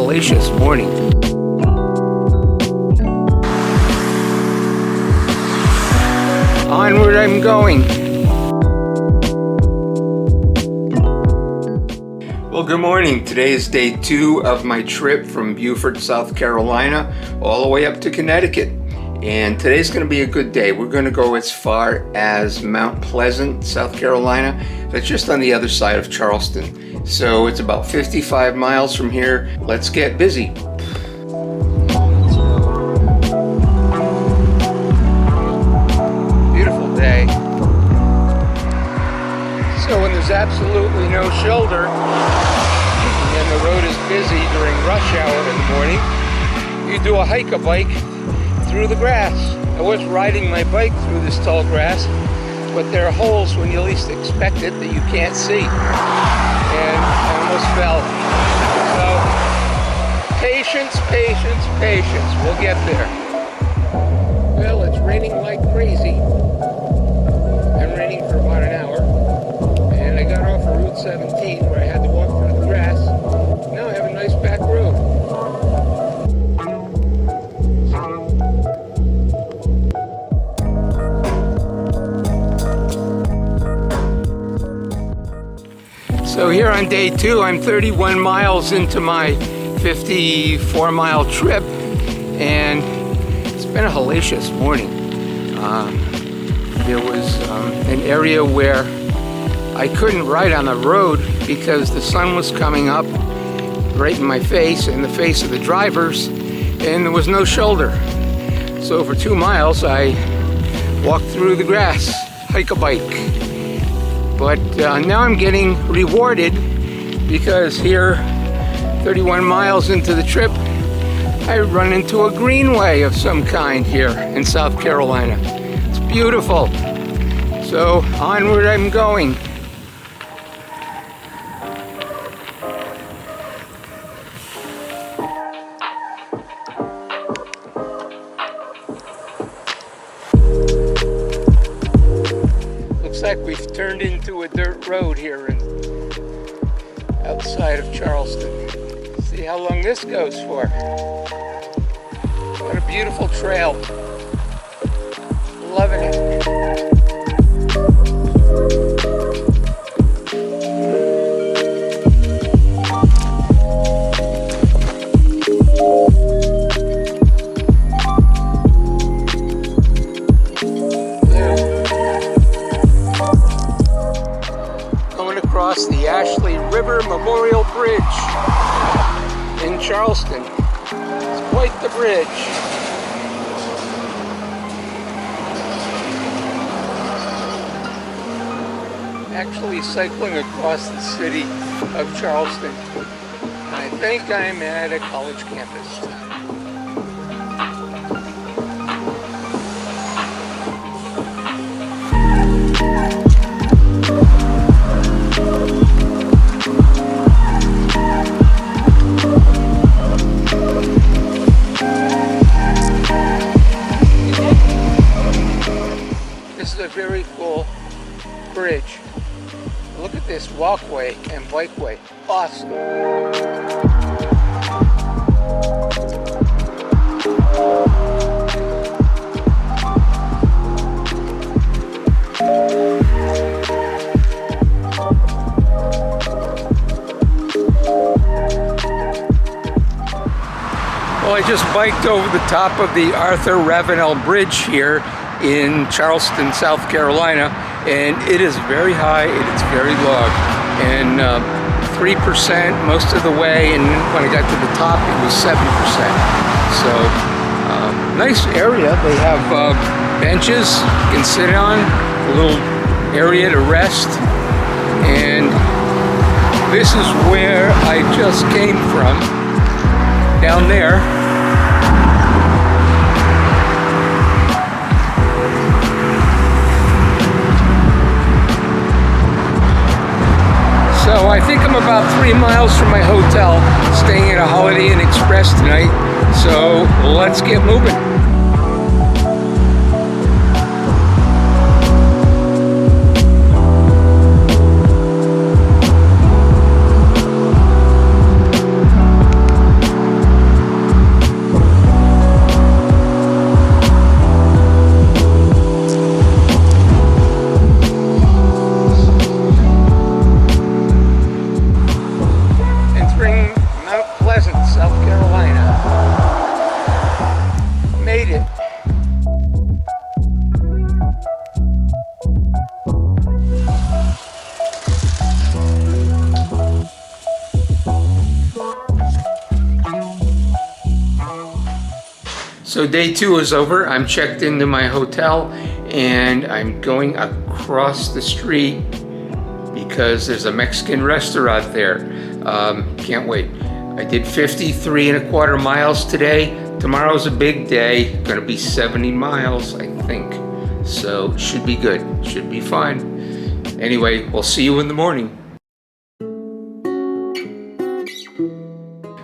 hellacious morning. Onward I'm going. Well, good morning. Today is day 2 of my trip from Beaufort, South Carolina, all the way up to Connecticut. And today's going to be a good day. We're going to go as far as Mount Pleasant, South Carolina. That's just on the other side of Charleston. So it's about 55 miles from here. Let's get busy. Beautiful day. So when there's absolutely no shoulder and the road is busy during rush hour in the morning, you do a hike-a-bike through the grass. I was riding my bike through this tall grass, but there are holes when you least expect it that you can't see. And I almost fell. So, patience, patience, patience. We'll get there. Well, it's raining like crazy. Been raining for about an hour. And I got off of Route 17 where I had to walk through the grass. Now I have a nice back road. So here on day 2, I'm 31 miles into my 54-mile trip, and it's been a hellacious morning. There was an area where I couldn't ride on the road because the sun was coming up right in my face, in the face of the drivers, and there was no shoulder. So for 2 miles, I walked through the grass, hike-a-bike. But now I'm getting rewarded because here, 31 miles into the trip, I run into a greenway of some kind here in South Carolina. It's beautiful. So onward I'm going. Looks like we've turned into a dirt road here outside of Charleston. See how long this goes for. What a beautiful trail. Loving it. The Ashley River Memorial Bridge in Charleston. It's quite the bridge. Actually cycling across the city of Charleston. I think I'm at a college campus. A very cool bridge. Look at this walkway and bikeway. Awesome. Well, I just biked over the top of the Ravenel Bridge here in Charleston, South Carolina, and it is very high and it's very long, and 3% most of the way, and when I got to the top it was 7%. So nice area. They have benches you can sit on, a little area to rest, and this is where I just came from, down there. So I think I'm about 3 miles from my hotel, staying at a Holiday Inn Express tonight. So let's get moving. So day 2 is over. I'm checked into my hotel and I'm going across the street because there's a Mexican restaurant there. Can't wait. I did 53.25 miles today. Tomorrow's a big day. Gonna be 70 miles, I think. So should be good, should be fine. Anyway, we'll see you in the morning.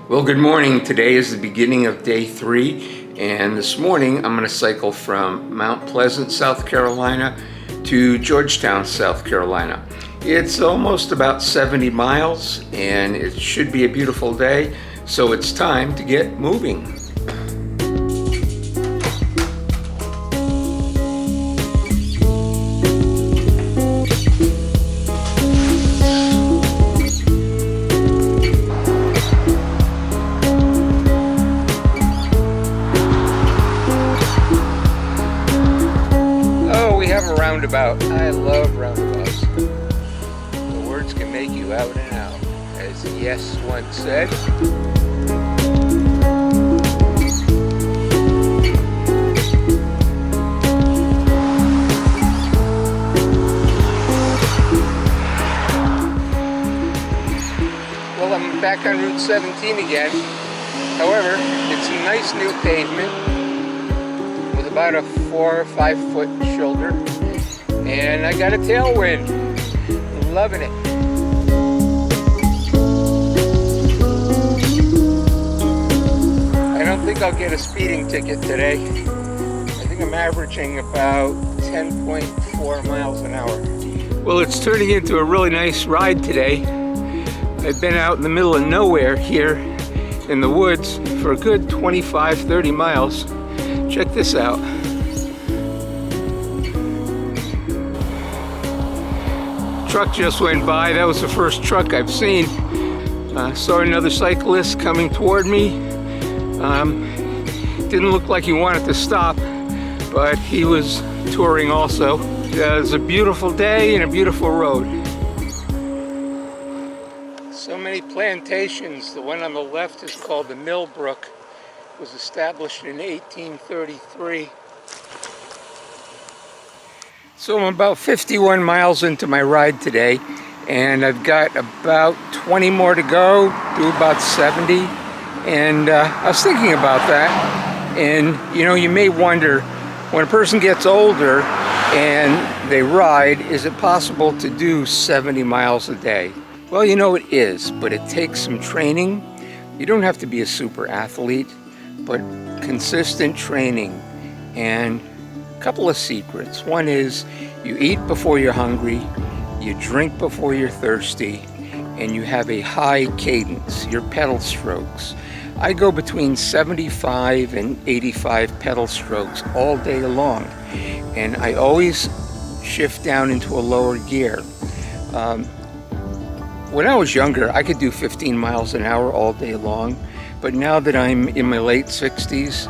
Well, good morning. Today is the beginning of day 3, and this morning I'm going to cycle from Mount Pleasant, South Carolina to Georgetown, South Carolina. It's almost about 70 miles, and it should be a beautiful day, so it's time to get moving. Roundabout. I love roundabouts. The words can make you out and out, as Yes once said. Well, I'm back on Route 17 again. However, it's a nice new pavement with about a 4 or 5 foot shoulder. And I got a tailwind. Loving it. I don't think I'll get a speeding ticket today. I think I'm averaging about 10.4 miles an hour. Well, it's turning into a really nice ride today. I've been out in the middle of nowhere here in the woods for a good 25-30 miles. Check this out. Truck just went by. That was the first truck I've seen. Saw another cyclist coming toward me. Didn't look like he wanted to stop, but he was touring also. It was a beautiful day and a beautiful road. So many plantations. The one on the left is called the Millbrook. It was established in 1833. So I'm about 51 miles into my ride today, and I've got about 20 more to go, do about 70. And I was thinking about that, and you may wonder, when a person gets older and they ride, is it possible to do 70 miles a day? Well, it is, but it takes some training. You don't have to be a super athlete, but consistent training. And a couple of secrets. One is you eat before you're hungry, you drink before you're thirsty, and you have a high cadence, your pedal strokes. I go between 75 and 85 pedal strokes all day long, and I always shift down into a lower gear. When I was younger, I could do 15 miles an hour all day long, but now that I'm in my late 60s,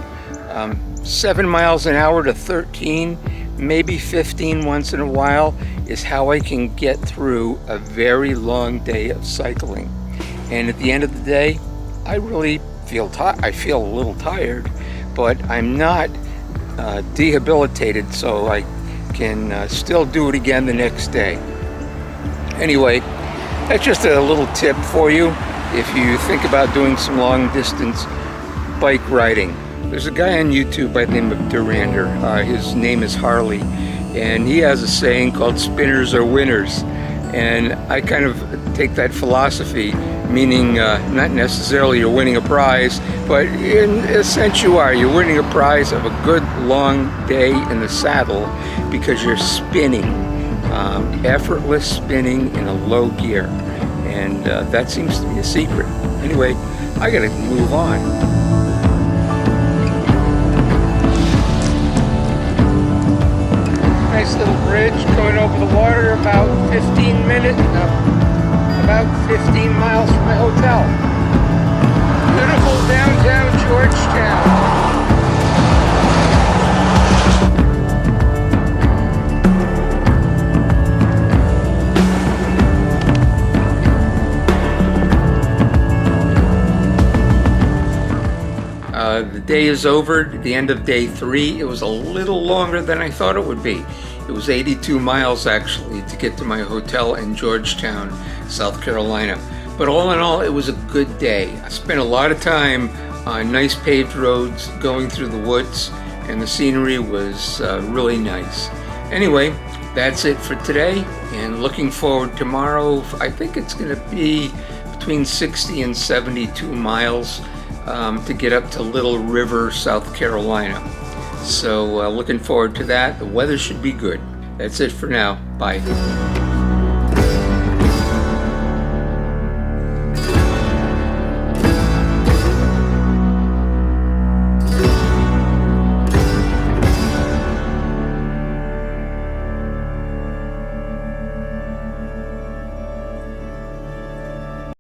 7 miles an hour to 13, maybe 15 once in a while is how I can get through a very long day of cycling. And at the end of the day, I really feel I feel a little tired, but I'm not debilitated, so I can still do it again the next day. Anyway, that's just a little tip for you if you think about doing some long distance bike riding. There's a guy on YouTube by the name of Durander. His name is Harley, and he has a saying called "spinners are winners." And I kind of take that philosophy, meaning not necessarily you're winning a prize, but in a sense you are. You're winning a prize of a good long day in the saddle because you're spinning, effortless spinning in a low gear. And that seems to be a secret. Anyway, I gotta move on. Nice little bridge going over the water, about 15 minutes, about 15 miles from my hotel. Beautiful downtown Georgetown. The day is over, the end of day 3. It was a little longer than I thought it would be. It was 82 miles actually to get to my hotel in Georgetown, South Carolina. But all in all, it was a good day. I spent a lot of time on nice paved roads, going through the woods, and the scenery was really nice. Anyway, that's it for today, and looking forward to tomorrow. I think it's going to be between 60 and 72 miles to get up to Little River, South Carolina. So looking forward to that. The weather should be good. That's it for now. Bye.